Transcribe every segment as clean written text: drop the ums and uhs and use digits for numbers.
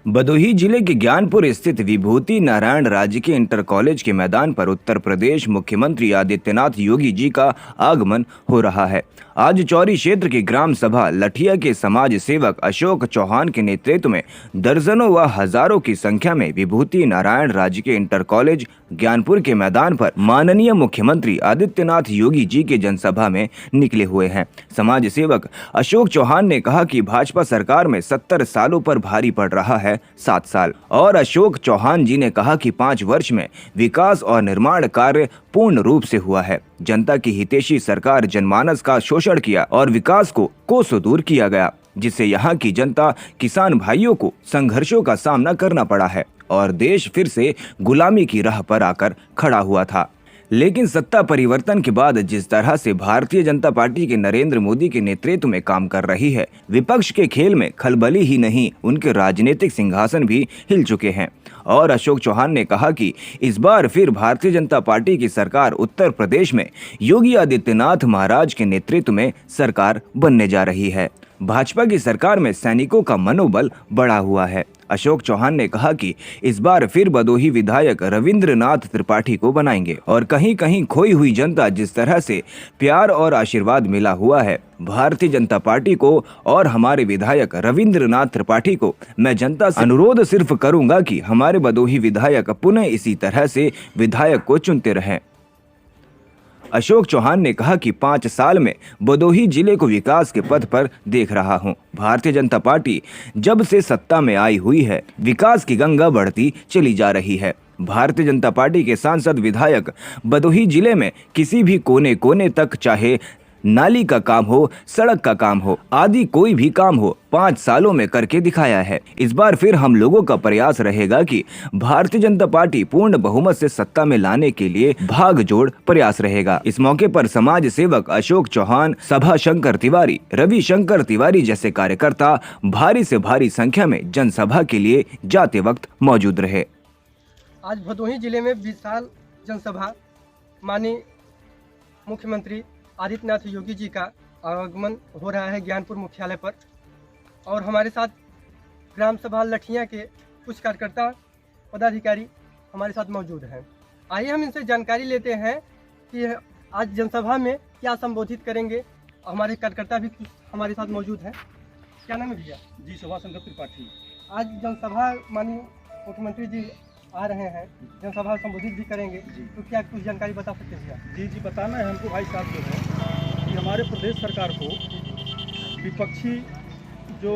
भदोही जिले के ज्ञानपुर स्थित विभूति नारायण राजकीय इंटर कॉलेज के मैदान पर उत्तर प्रदेश मुख्यमंत्री आदित्यनाथ योगी जी का आगमन हो रहा है। आज चौरी क्षेत्र की ग्राम सभा लठिया के समाज सेवक अशोक चौहान के नेतृत्व में दर्जनों व हजारों की संख्या में विभूति नारायण राजकीय इंटर कॉलेज ज्ञानपुर के मैदान पर माननीय मुख्यमंत्री आदित्यनाथ योगी जी के जनसभा में निकले हुए हैं। समाज सेवक अशोक चौहान ने कहा कि भाजपा सरकार में 70 सालों पर भारी पड़ रहा है 7 साल। और अशोक चौहान जी ने कहा कि 5 वर्ष में विकास और निर्माण कार्य पूर्ण रूप से हुआ है। जनता की हितैषी सरकार जनमानस का शोषण किया और विकास को कोसों दूर किया गया, जिससे यहाँ की जनता किसान भाइयों को संघर्षों का सामना करना पड़ा है और देश फिर से गुलामी की राह पर आकर खड़ा हुआ था। लेकिन सत्ता परिवर्तन के बाद जिस तरह से भारतीय जनता पार्टी के नरेंद्र मोदी के नेतृत्व में काम कर रही है, विपक्ष के खेल में खलबली ही नहीं, उनके राजनीतिक सिंहासन भी हिल चुके हैं। और अशोक चौहान ने कहा कि इस बार फिर भारतीय जनता पार्टी की सरकार उत्तर प्रदेश में योगी आदित्यनाथ महाराज के नेतृत्व में सरकार बनने जा रही है। भाजपा की सरकार में सैनिकों का मनोबल बढ़ा हुआ है। अशोक चौहान ने कहा कि इस बार फिर भदोही विधायक रविंद्रनाथ त्रिपाठी को बनाएंगे और कहीं कहीं खोई हुई जनता जिस तरह से प्यार और आशीर्वाद मिला हुआ है भारतीय जनता पार्टी को और हमारे विधायक रविंद्रनाथ त्रिपाठी को, मैं जनता से अनुरोध सिर्फ करूंगा कि हमारे भदोही विधायक पुनः इसी तरह से विधायक को चुनते रहें। अशोक चौहान ने कहा कि 5 साल में भदोही जिले को विकास के पथ पर देख रहा हूं। भारतीय जनता पार्टी जब से सत्ता में आई हुई है, विकास की गंगा बढ़ती चली जा रही है। भारतीय जनता पार्टी के सांसद विधायक भदोही जिले में किसी भी कोने कोने तक, चाहे नाली का काम हो, सड़क का काम हो, आदि कोई भी काम हो, 5 सालों में करके दिखाया है। इस बार फिर हम लोगों का प्रयास रहेगा कि भारतीय जनता पार्टी पूर्ण बहुमत से सत्ता में लाने के लिए भागजोड़ प्रयास रहेगा। इस मौके पर समाज सेवक अशोक चौहान, सभा शंकर तिवारी, रवि शंकर तिवारी जैसे कार्यकर्ता भारी से भारी संख्या में जनसभा के लिए जाते वक्त मौजूद रहे। आज भदोही जिले में विशाल जनसभा माननीय मुख्यमंत्री आदित्यनाथ योगी जी का आगमन हो रहा है ज्ञानपुर मुख्यालय पर, और हमारे साथ ग्राम सभा लठिया के कुछ कार्यकर्ता पदाधिकारी हमारे साथ मौजूद हैं। आइए हम इनसे जानकारी लेते हैं कि आज जनसभा में क्या संबोधित करेंगे। हमारे कार्यकर्ता भी कुछ हमारे साथ मौजूद हैं। क्या नाम है भैया? जी, सभा शंकर त्रिपाठी। आज जनसभा माननीय मुख्यमंत्री जी आ रहे हैं, जनसभा संबोधित भी करेंगे, तो क्या कुछ जानकारी बता सकते हैं भैया? जी, बताना है हमको भाई साहब जो है कि हमारे प्रदेश सरकार को विपक्षी जो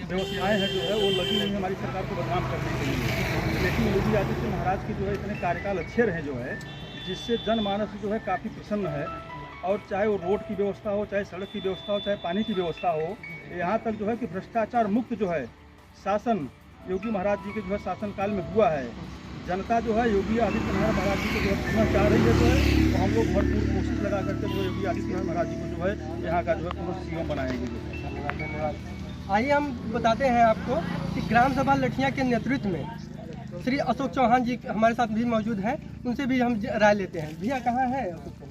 व्यवस्थाएं हैं जो है वो लगी हुई हमारी सरकार को बदनाम करने के लिए। लेकिन योगी आदित्यनाथ महाराज के जो है इतने कार्यकाल अच्छे रहे जो है, जिससे जनमानस जो है काफ़ी प्रसन्न है। और चाहे वो रोड की व्यवस्था हो, चाहे सड़क की व्यवस्था हो, चाहे पानी की व्यवस्था हो, यहाँ तक जो है कि भ्रष्टाचार मुक्त जो है शासन योगी महाराज जी के जो है शासनकाल में हुआ है। जनता जो है योगी आदित्यनाथ महाराज जी को जो है पुनः चाह रही है जो है, तो हम लोग भरपूर कोशिश लगा करके जो योगी आदित्यनाथ महाराज जी को जो है यहाँ का जो है पुनः सीएम बनाएंगे। धन्यवाद। आइए हम बताते हैं आपको कि ग्राम सभा लठिया के नेतृत्व में श्री अशोक चौहान जी हमारे साथ भी मौजूद हैं, उनसे भी हम राय लेते हैं। भैया कहाँ है अशोक चौहान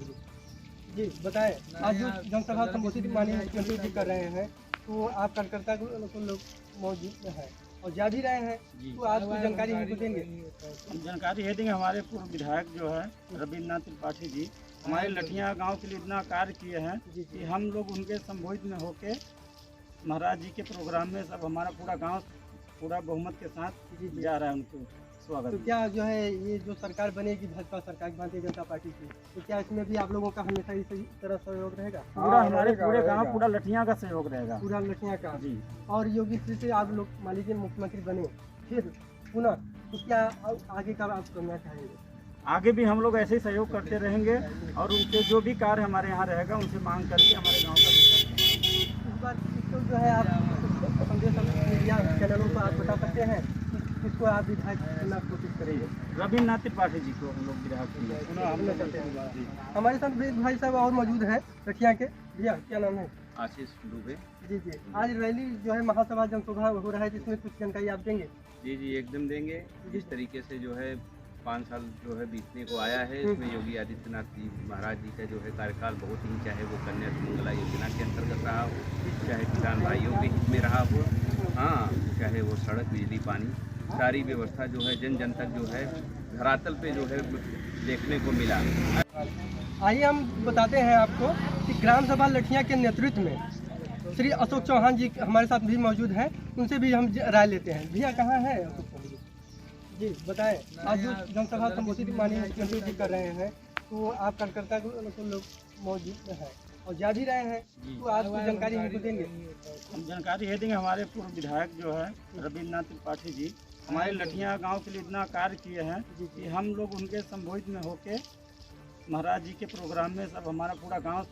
जी? बताएं, आज जो जनसभा संबोधित माननीय मुख्यमंत्री जी कर रहे हैं, तो आप कार्यकर्ता को लोग मौजूद हैं और जा भी रहे हैं, तो आज कुछ जानकारी हमको देंगे? हम जानकारी ये देंगे। हमारे पूर्व विधायक जो है रविंद्रनाथ त्रिपाठी जी हमारे लठिया गांव के लिए इतना कार्य किए हैं कि हम लोग उनके संबोधित में होके महाराज जी के प्रोग्राम में सब हमारा पूरा गांव पूरा बहुमत के साथ जा रहा है उनको स्वागत। तो क्या जो है ये जो सरकार बनेगी भाजपा सरकार, भारतीय जनता पार्टी की, तो क्या इसमें भी आप लोगों का हमेशा इसी तरह सहयोग रहेगा? पूरा हमारे पूरे गांव पूरा लठिया का सहयोग रहेगा, पूरा लठिया का जी। और योगी जी से आप लोग मान लीजिए मुख्यमंत्री बने फिर पुनः, तो क्या आगे का आप करना चाहेंगे? आगे भी हम लोग ऐसे ही सहयोग करते रहेंगे और उनसे जो भी कार्य हमारे यहाँ रहेगा उनसे मांग करके हमारे गाँव का इस बार इसको जो है आप संदेश मीडिया चैनलों पर आप बता सकते हैं किसको आप विधायक चुनना कोशिश करेंगे? रविंद्रनाथ त्रिपाठी जी को हम लोग विधायक करते हैं। हमारे साथ भी भाई साहब और मौजूद हैं लठिया के। भैया क्या नाम है? आशीष दुबे। जी। आज रैली जो है महासभा जनसभा हो रहा है, जिसमें कुछ जानकारी आप देंगे? जी एकदम देंगे। जिस तरीके से जो है 5 साल जो है बीतने को आया है, इसमें योगी आदित्यनाथ जी महाराज जी का जो है कार्यकाल बहुत ही, चाहे वो कन्या सुमंगला योजना के अंतर्गत रहा हो, चाहे किसान भाइयों के हित में रहा हो, हाँ, चाहे वो सड़क, बिजली, पानी, सारी व्यवस्था जो है जन जन तक जो है धरातल पे जो है देखने को मिला। आइए हम बताते हैं आपको कि ग्राम सभा लठिया के नेतृत्व में श्री अशोक चौहान जी हमारे साथ भी मौजूद हैं, उनसे भी हम राय लेते हैं। भैया कहाँ है अशोक चौहान जी? बताएं, आज जो जनसभा संबोधित माननीय मुख्यमंत्री जी कर रहे हैं, तो आप कार्यकर्ता को लोग मौजूद हैं और जा भी रहे हैं, तो आज कुछ जानकारी हमको देंगे? हम जानकारी ये देंगे। हमारे पूर्व विधायक जो है रविन्द्रनाथ त्रिपाठी जी हमारे लठिया गांव के लिए इतना कार्य किए हैं कि हम लोग उनके संबोधित में होके महाराज जी के प्रोग्राम में सब हमारा पूरा गांव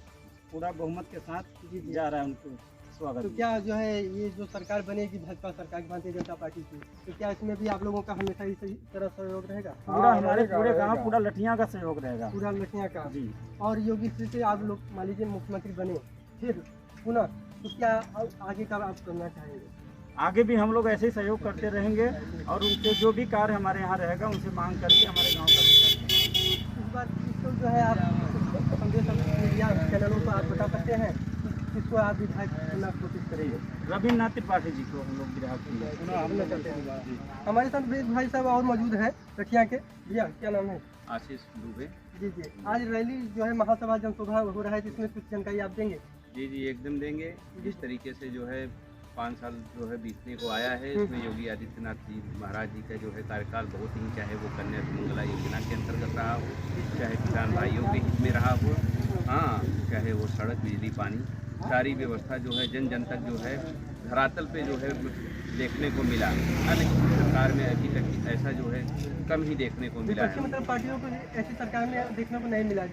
पूरा बहुमत के साथ जा रहा है उनको स्वागत। तो क्या जो है ये जो सरकार बनेगी भाजपा सरकार, भारतीय जनता पार्टी की, तो क्या इसमें भी आप लोगों का हमेशा इसी तरह सहयोग रहेगा? पूरा हमारे पूरे गांव पूरा लठिया का सहयोग रहेगा, पूरा लठिया का जी। और योगी जी से आप लोग मान लीजिए मुख्यमंत्री बने फिर पुनः, तो क्या आगे का आप करना चाहेंगे? आगे भी हम लोग ऐसे ही सहयोग करते रहेंगे और उनसे जो भी कार्य हमारे यहाँ रहेगा उनसे मांग करके हमारे गाँव का विकास करेंगे। इस बार इसको जो है आप संदेश मीडिया चैनलों को आप बता सकते हैं किसको आप विधायक चुनना कोशिश करेंगे? रविन्द्रनाथ त्रिपाठी जी को हम लोग विधायक चुनना चाहते हैं। हमारे साथ वेद भाई साहब और मौजूद हैं लठिया के। भैया क्या नाम है? आशीष दुबे। जी। आज रैली जो है महासभा जनसभा हो रहा है, जिसमें कुछ जानकारी आप देंगे? जी एकदम देंगे। जिस तरीके से जो है 5 साल जो है बीतने को आया है, इसमें योगी आदित्यनाथ जी महाराज जी का जो है कार्यकाल बहुत ही, चाहे वो कन्या सुमंगला योजना के अंतर्गत रहा हो, चाहे किसान भाइयों के हित में रहा हो, हाँ, चाहे वो सड़क, बिजली, पानी, सारी व्यवस्था जो है जन जन तक जो है धरातल पे जो है देखने को मिला। लेकिन सरकार में अभी तक ऐसा जो है कम ही देखने को मिला है। मतलब पार्टियों को ऐसी सरकार में देखने को नहीं मिला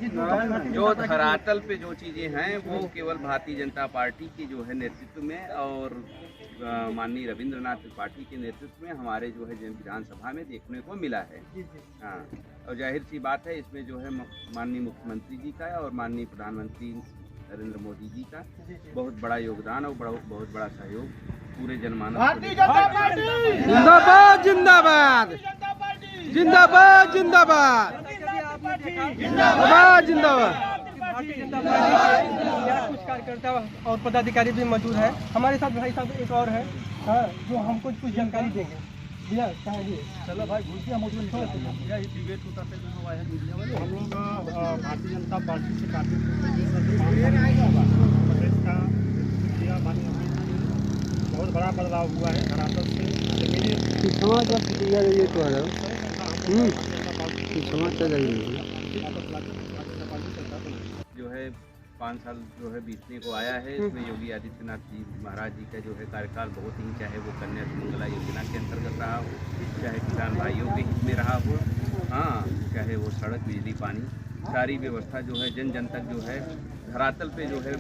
जो धरातल पे जो चीज़ें हैं वो केवल भारतीय जनता पार्टी की जो है नेतृत्व में और माननीय रविन्द्रनाथ त्रिपाठी के नेतृत्व में हमारे जो है विधानसभा में देखने को मिला है। हाँ, और जाहिर सी बात है इसमें जो है माननीय मुख्यमंत्री जी का और माननीय प्रधानमंत्री नरेंद्र मोदी जी का बहुत बड़ा योगदान और बहुत बड़ा सहयोग पूरे जनमानस को जिंदाबाद जिंदाबाद जिंदाबाद जिंदाबाद जिंदाबाद जिंदाबाद। भारतीय जनता पार्टी के यहाँ कुछ कार्यकर्ता और पदाधिकारी भी मौजूद हैं। हमारे साथ भाई साहब एक और है, हाँ, जो हमको कुछ जानकारी देंगे। भैया कहिए। चलो भाई घुस गया मौजूद भैया, ये डिबेट होता है जो है मीडिया वाले। हम लोग भारतीय जनता पार्टी से काफ़ी प्रदेश का किया, बहुत बड़ा बदलाव हुआ है धरातल से जो है 5 साल जो है बीतने को आया है, इसमें योगी आदित्यनाथ जी महाराज जी का जो है कार्यकाल बहुत ही, चाहे वो कन्या सुमंगला योजना के अंतर्गत रहा हो, चाहे किसान भाइयों के हित में रहा हो, हाँ, चाहे वो सड़क, बिजली, पानी, सारी व्यवस्था जो है जन जन तक जो है धरातल पे जो है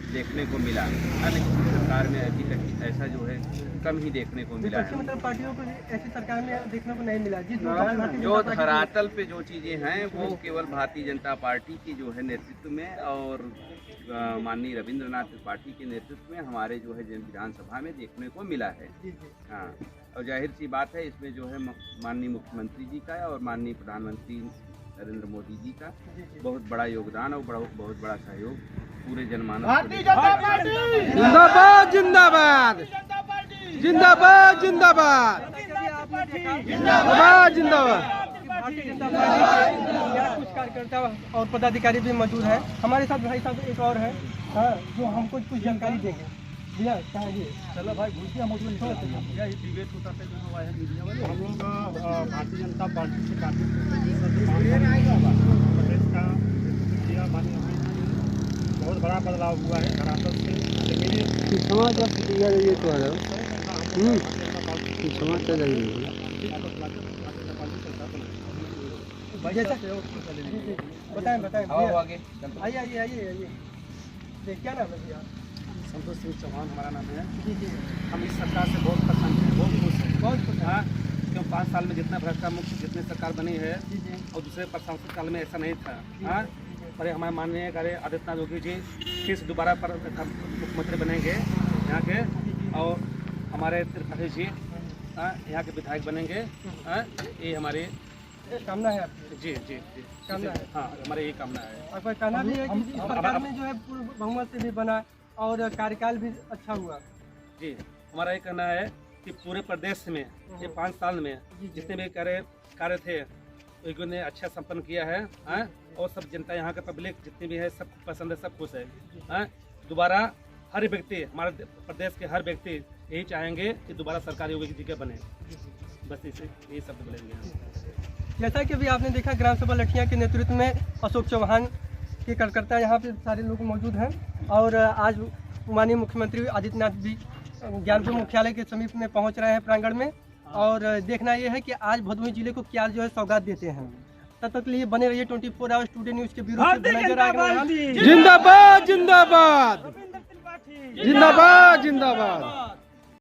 देखने को मिला। लेकिन सरकार में अभी तक ऐसा जो है कम ही देखने को मिला है। मतलब पार्टियों को ऐसी सरकार में देखने को नहीं मिला। जो धरातल पे जो चीज़ें हैं वो केवल भारतीय जनता पार्टी की जो है नेतृत्व में और माननीय रविन्द्रनाथ त्रिपाठी के नेतृत्व में हमारे जो है विधानसभा में देखने को मिला है। हाँ, और जाहिर सी बात है इसमें जो है माननीय मुख्यमंत्री जी का और माननीय प्रधानमंत्री नरेंद्र मोदी जी का बहुत बड़ा योगदान और बहुत बड़ा सहयोग पूरे जनमानस को। जिंदाबाद जिंदाबाद जिंदाबाद जिंदाबाद जिंदाबाद जिंदाबाद। भारतीय जनता पार्टी के यहाँ कुछ कार्यकर्ता और पदाधिकारी भी मौजूद हैं। हमारे साथ भाई साहब एक और है, हाँ, जो हमको कुछ जानकारी देंगे। भैया कहिए। चलो भाई घुस गया मौजूद भैया, ये डिबेट होता है जो है मीडिया वाले। हम लोग भारतीय जनता पार्टी से काफ़ी प्रदेश का किया, बहुत बड़ा बदलाव हुआ है धरातल से बताएं आइए आइए आइए आइए। क्या नाम है भैया? संतोष सिंह चौहान हमारा नाम है। जी। हम इस सरकार से बहुत पसंद हैं, बहुत खुश हैं। हाँ, क्यों 5 साल में जितना भ्रष्टा मुक्त जितनी सरकार बनी है और दूसरे प्रशासनिक काल में ऐसा नहीं था। हाँ, पर हमारे माननीय कार्य आदित्यनाथ योगी जी फिर से दोबारा पर मुख्यमंत्री बनेंगे यहाँ के, और हमारे त्रिपाठी जी यहाँ के विधायक बनेंगे। ये हमारी कामना है आपकी? जी कामना है। हाँ, हमारे ये कामना है। आपका कहना भी है कि सरकार में जो है पूर्ण बहुमत से भी बना और कार्यकाल भी अच्छा हुआ। जी, हमारा ये कहना है कि पूरे प्रदेश में ये 5 साल में जितने भी कार्य थे योगी ने अच्छा संपन्न किया है, हैं? और सब जनता यहाँ का पब्लिक जितनी भी है सब पसंद है, सब खुश है, हैं? दोबारा हर व्यक्ति, हमारे प्रदेश के हर व्यक्ति यही चाहेंगे कि दोबारा सरकार योगी जी के बने। बस इसे यही शब्द बोलेंगे। जैसा कि अभी आपने देखा ग्राम सभा लठिया के नेतृत्व में अशोक चौहान के कार्यकर्ता यहाँ पे सारे लोग मौजूद हैं और आज माननीय मुख्यमंत्री आदित्यनाथ जी ज्ञानपुर मुख्यालय के समीप में पहुँच रहे हैं प्रांगण में, और देखना यह है कि आज भदोही जिले को क्या जो है सौगात देते हैं। तब तक के लिए बने रहिए 24 आवर्स टुडे न्यूज़ के ब्यूरो से मैनेजर जिंदाबाद जिंदाबाद जिंदाबाद जिंदाबाद।